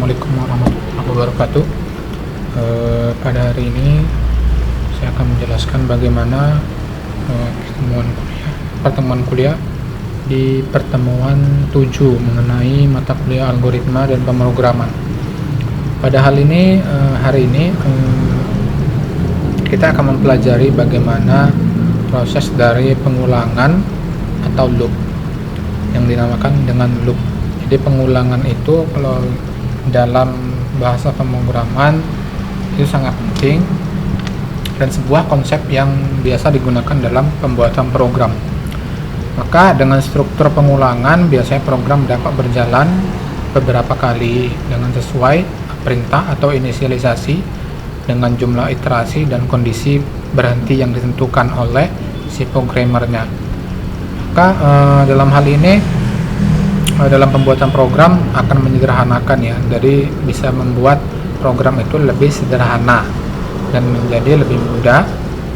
Assalamualaikum warahmatullahi wabarakatuh. Pada hari ini saya akan menjelaskan bagaimana pertemuan kuliah di pertemuan 7 mengenai mata kuliah algoritma dan pemrograman. Pada hari ini kita akan mempelajari bagaimana proses dari pengulangan atau loop yang dinamakan dengan loop. Jadi pengulangan itu kalau dalam bahasa pemrograman itu sangat penting dan sebuah konsep yang biasa digunakan dalam pembuatan program. Maka dengan struktur pengulangan biasanya program dapat berjalan beberapa kali dengan sesuai perintah atau inisialisasi dengan jumlah iterasi dan kondisi berhenti yang ditentukan oleh si programmernya. Maka dalam hal ini dalam pembuatan program akan menyederhanakan ya, jadi bisa membuat program itu lebih sederhana dan menjadi lebih mudah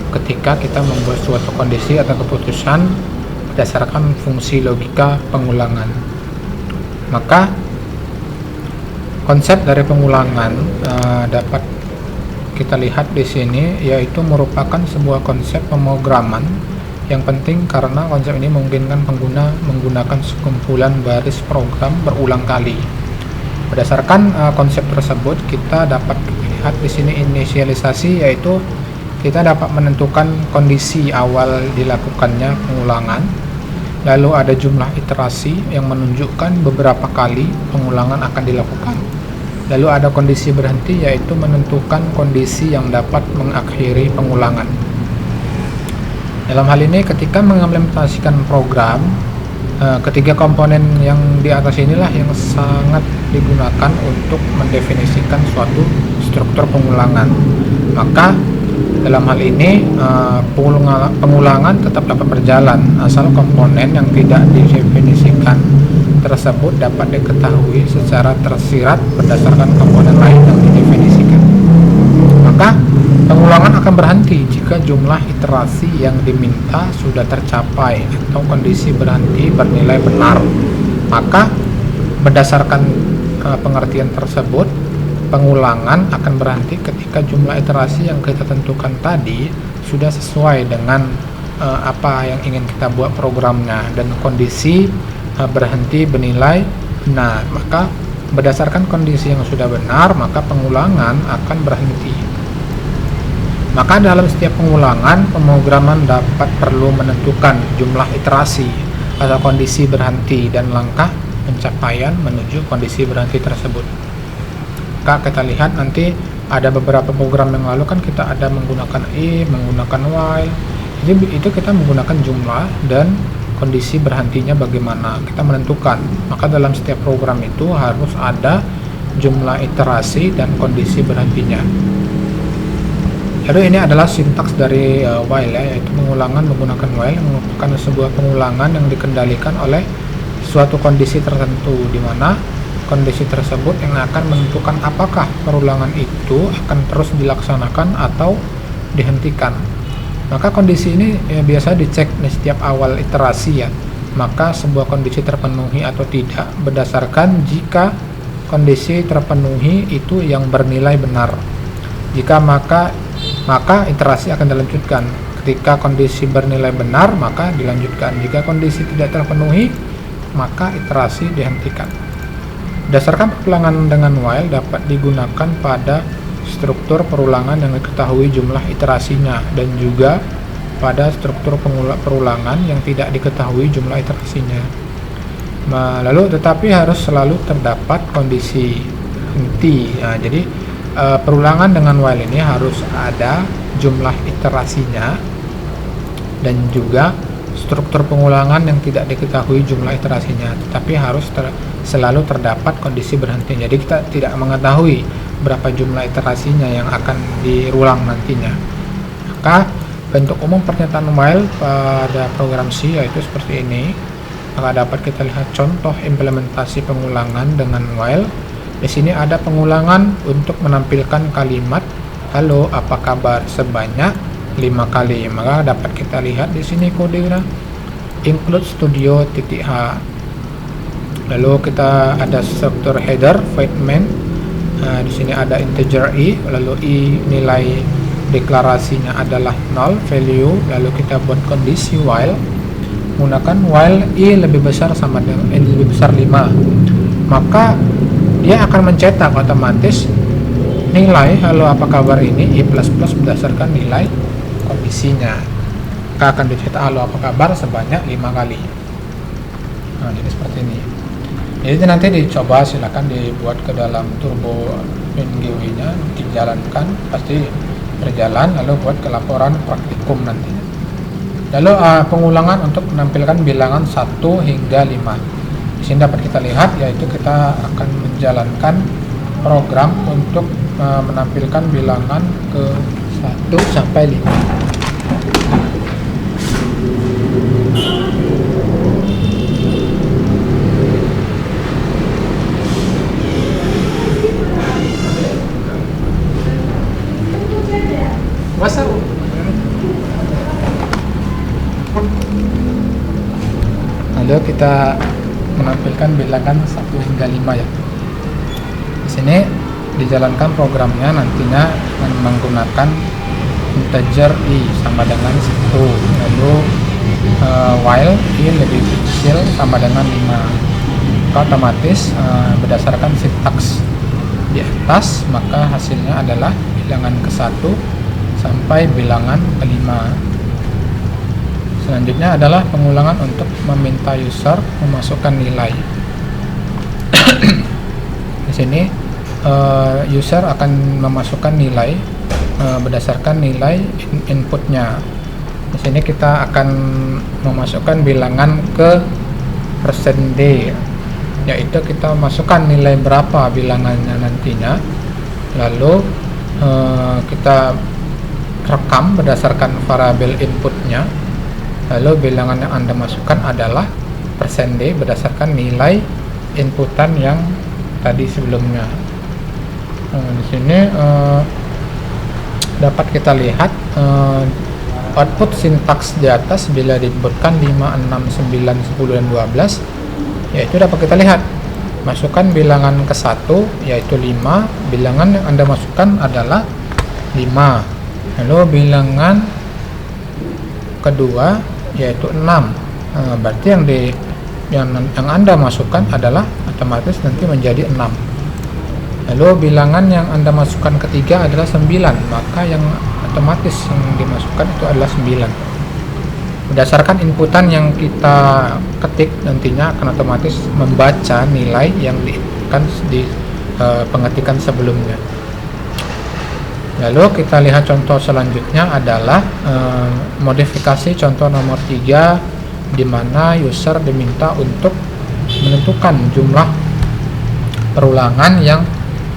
ketika kita membuat suatu kondisi atau keputusan berdasarkan fungsi logika pengulangan. Maka konsep dari pengulangan dapat kita lihat di sini, yaitu merupakan sebuah konsep pemrograman yang penting karena konsep ini memungkinkan pengguna menggunakan sekumpulan baris program berulang kali. Berdasarkan konsep tersebut, kita dapat lihat di sini inisialisasi, yaitu kita dapat menentukan kondisi awal dilakukannya pengulangan. Lalu ada jumlah iterasi yang menunjukkan beberapa kali pengulangan akan dilakukan. Lalu ada kondisi berhenti, yaitu menentukan kondisi yang dapat mengakhiri pengulangan. Dalam hal ini ketika mengimplementasikan program, ketiga komponen yang di atas inilah yang sangat digunakan untuk mendefinisikan suatu struktur pengulangan. Maka dalam hal ini pengulangan tetap dapat berjalan asal komponen yang tidak didefinisikan tersebut dapat diketahui secara tersirat berdasarkan komponen lain yang didefinisikan. Maka pengulangan akan berhenti jika jumlah iterasi yang diminta sudah tercapai atau kondisi berhenti bernilai benar. Maka berdasarkan pengertian tersebut, pengulangan akan berhenti ketika jumlah iterasi yang kita tentukan tadi sudah sesuai dengan apa yang ingin kita buat programnya dan kondisi berhenti bernilai benar. Maka berdasarkan kondisi yang sudah benar, maka pengulangan akan berhenti. Maka dalam setiap pengulangan, pemrograman dapat perlu menentukan jumlah iterasi atau kondisi berhenti dan langkah pencapaian menuju kondisi berhenti tersebut. Maka kita lihat nanti ada beberapa program yang lalu kan kita ada menggunakan if, menggunakan while. Jadi itu kita menggunakan jumlah dan kondisi berhentinya bagaimana kita menentukan. Maka dalam setiap program itu harus ada jumlah iterasi dan kondisi berhentinya. Lalu ini adalah sintaks dari while ya, yaitu pengulangan menggunakan while yang merupakan sebuah pengulangan yang dikendalikan oleh suatu kondisi tertentu, di mana kondisi tersebut yang akan menentukan apakah perulangan itu akan terus dilaksanakan atau dihentikan. Maka kondisi ini biasa dicek di setiap awal iterasi ya. Maka sebuah kondisi terpenuhi atau tidak berdasarkan jika kondisi terpenuhi itu yang bernilai benar. Jika maka iterasi akan dilanjutkan. Ketika kondisi bernilai benar, maka dilanjutkan. Jika kondisi tidak terpenuhi, maka iterasi dihentikan. Berdasarkan perulangan dengan while dapat digunakan pada struktur perulangan yang diketahui jumlah iterasinya dan juga pada struktur perulangan yang tidak diketahui jumlah iterasinya. Lalu tetapi harus selalu terdapat kondisi henti. Nah, jadi perulangan dengan while ini harus ada jumlah iterasinya dan juga struktur pengulangan yang tidak diketahui jumlah iterasinya, tetapi harus selalu terdapat kondisi berhenti. Jadi kita tidak mengetahui berapa jumlah iterasinya yang akan diulang nantinya. Maka bentuk umum pernyataan while pada program C yaitu seperti ini. Maka dapat kita lihat contoh implementasi pengulangan dengan while. Di sini ada pengulangan untuk menampilkan kalimat halo apa kabar sebanyak 5 kali. Maka dapat kita lihat di sini kodenya include studio.h. Lalu kita ada struktur header void main Di sini ada integer i, lalu i nilai deklarasinya adalah 0 value, lalu kita buat kondisi while menggunakan while i lebih besar sama dengan lebih besar 5, maka dia akan mencetak otomatis nilai halo apa kabar ini i++ berdasarkan nilai kondisinya. Maka akan dicetak halo apa kabar sebanyak 5 kali. Jadi seperti ini. Jadi nanti dicoba, silakan dibuat ke dalam turbo WinGW nya, dijalankan, pasti berjalan, lalu buat ke laporan praktikum nantinya. Lalu pengulangan untuk menampilkan bilangan 1 hingga 5. Di sini dapat kita lihat, yaitu kita akan menjalankan program untuk menampilkan bilangan ke 1 sampai 5. Lalu kita menampilkan bilangan 1 hingga 5 ya. Di sini dijalankan programnya nantinya dengan menggunakan integer i sama dengan 1, lalu while i lebih kecil sama dengan 5. Otomatis berdasarkan sintaks di atas, maka hasilnya adalah bilangan ke-1 sampai bilangan ke-5. Selanjutnya adalah pengulangan untuk meminta user memasukkan nilai. Di sini user akan memasukkan nilai berdasarkan nilai inputnya. Di sini kita akan memasukkan bilangan ke %d, yaitu kita masukkan nilai berapa bilangannya nantinya, lalu kita rekam berdasarkan variabel inputnya. Lalu bilangan yang Anda masukkan adalah %d berdasarkan nilai inputan yang tadi sebelumnya. Di sini dapat kita lihat output sintaks di atas bila diinputkan 5, 6, 9, 10, dan 12, yaitu dapat kita lihat masukkan bilangan ke-1 yaitu 5, bilangan yang Anda masukkan adalah 5. Lalu bilangan kedua yaitu 6. Berarti yang Anda masukkan adalah otomatis nanti menjadi 6. Lalu bilangan yang Anda masukkan ketiga adalah 9, maka yang otomatis yang dimasukkan itu adalah 9. Berdasarkan inputan yang kita ketik, nantinya akan otomatis membaca nilai yang diinputkan di pengetikan sebelumnya. Lalu kita lihat contoh selanjutnya adalah modifikasi contoh nomor 3, di mana user diminta untuk menentukan jumlah perulangan yang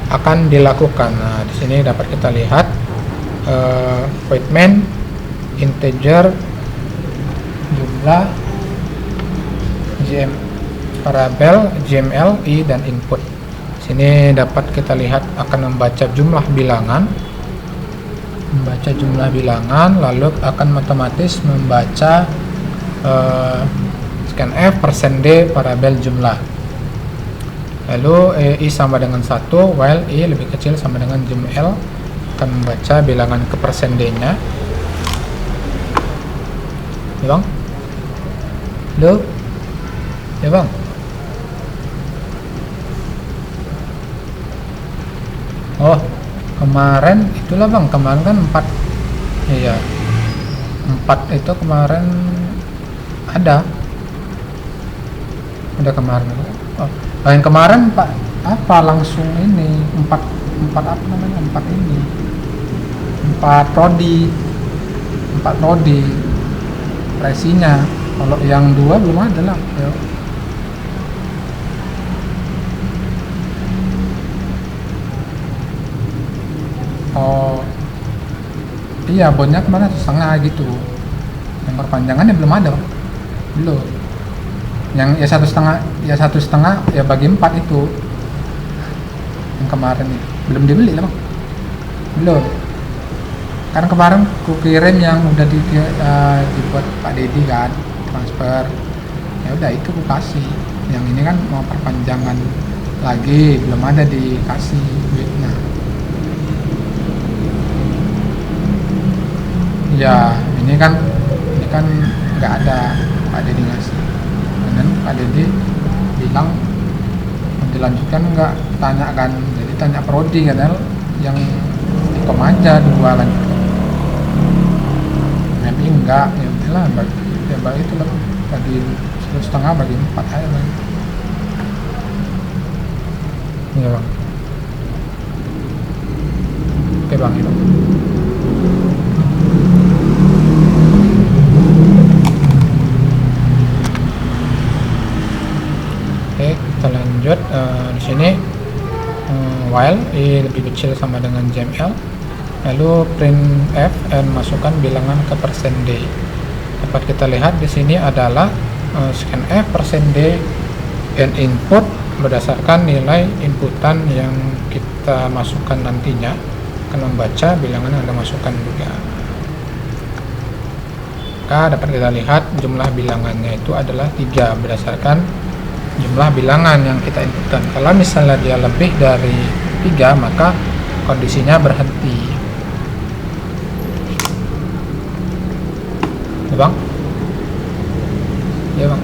akan dilakukan. Nah, di sini dapat kita lihat void main integer jumlah variabel GML i dan input. Di sini dapat kita lihat akan membaca jumlah bilangan, lalu akan otomatis membaca scanf %d variabel jumlah. Lalu i sama dengan 1, while i lebih kecil sama dengan GML akan membaca bilangan ke %d nya. Ya bang? Halo? Ya bang? Oh, kemarin itulah bang, kemarin kan 4. Iya, 4 itu kemarin ada kemarin. Oh, yang kemarin pak apa langsung ini 4 apa namanya, 4 ini 4 rodi presinya. Kalau yang 2 belum ada lah ya. Oh iya, bondnya kemana, setengah gitu. Yang perpanjangannya belum ada bang. Belum. Yang ya 1,5 ya bagi 4 itu yang kemarin itu belum dibeli lah bang. Belum, kan kemarin ku kirim yang udah dibuat Pak Dedi kan, transfer. Ya udah itu ku kasih. Yang ini kan mau perpanjangan lagi, belum ada dikasih duit. Ya, ini kan nggak ada Pak Dedi ngasih. Dan Pak Dedi bilang dilanjutkan nggak, tanya kan, jadi tanya prodi kan, yang ikom aja dua lanjutkan. MI enggak, ya udahlah bagi itu lah, bagi 1,5 bagi 4 aja bagi. Iya bang. Oke bang, itu. Oke, kita lanjut. Di sini while i lebih kecil sama dengan JML, lalu printf n masukkan bilangan ke persen %d. Dapat kita lihat di sini adalah scanf %d n input berdasarkan nilai inputan yang kita masukkan nantinya akan membaca bilangan yang Anda masukkan juga. Maka dapat kita lihat jumlah bilangannya itu adalah 3 berdasarkan jumlah bilangan yang kita inputkan. Kalau misalnya dia lebih dari 3, maka kondisinya berhenti. Ya bang? Ya bang?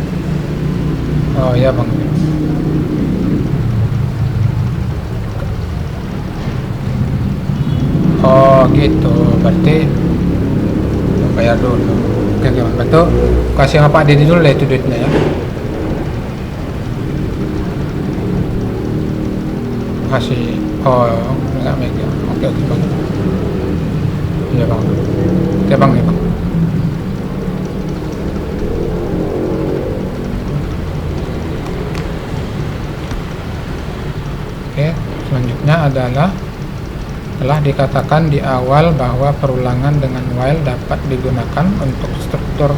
Oh ya bang. Oh gitu, berarti bayar dulu. Oke bang, betul. Kasih sama Pak Dedi dulu lah itu duitnya ya. Kasih. Oh enggak megang. Oke bang. Iya bang. Oke bang, ya bang. Oke, selanjutnya adalah telah dikatakan di awal bahwa perulangan dengan while dapat digunakan untuk struktur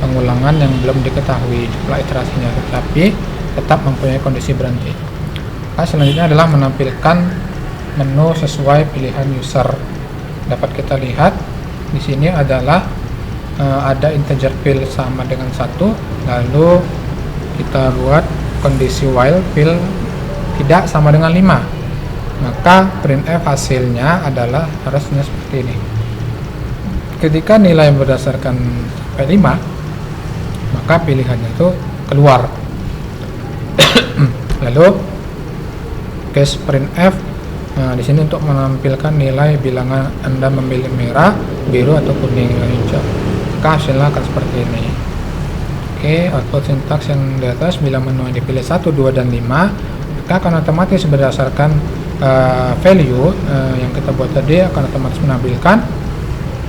pengulangan yang belum diketahui jumlah iterasinya, tetapi tetap mempunyai kondisi berhenti. Selanjutnya adalah menampilkan menu sesuai pilihan user. Dapat kita lihat di sini adalah ada integer fill sama dengan 1, lalu kita buat kondisi while fill tidak sama dengan 5, maka printf hasilnya adalah harusnya seperti ini. Ketika nilai berdasarkan sampai 5, maka pilihannya itu keluar. Lalu case printf, di sini untuk menampilkan nilai bilangan Anda memilih merah, biru atau kuning atau hijau, maka hasilnya akan seperti ini. Oke, output sintaks yang di atas bila menu yang dipilih 1, 2, dan 5, maka akan otomatis berdasarkan value yang kita buat tadi akan otomatis menampilkan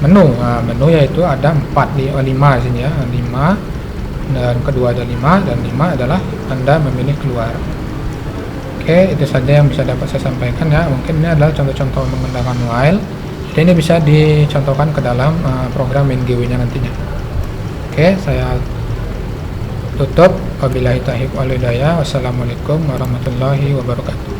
menu. Menu yaitu ada 5 di sini ya, 5, dan kedua ada 5, dan 5 adalah Anda memilih keluar. Oke, itu saja yang bisa dapat saya sampaikan ya. Mungkin ini adalah contoh-contoh menggunakan while. Jadi ini bisa dicontohkan ke dalam program MainGW nya nantinya. Oke, saya tutup. Wabillahi taufiq wal hidayah. Wassalamualaikum warahmatullahi wabarakatuh.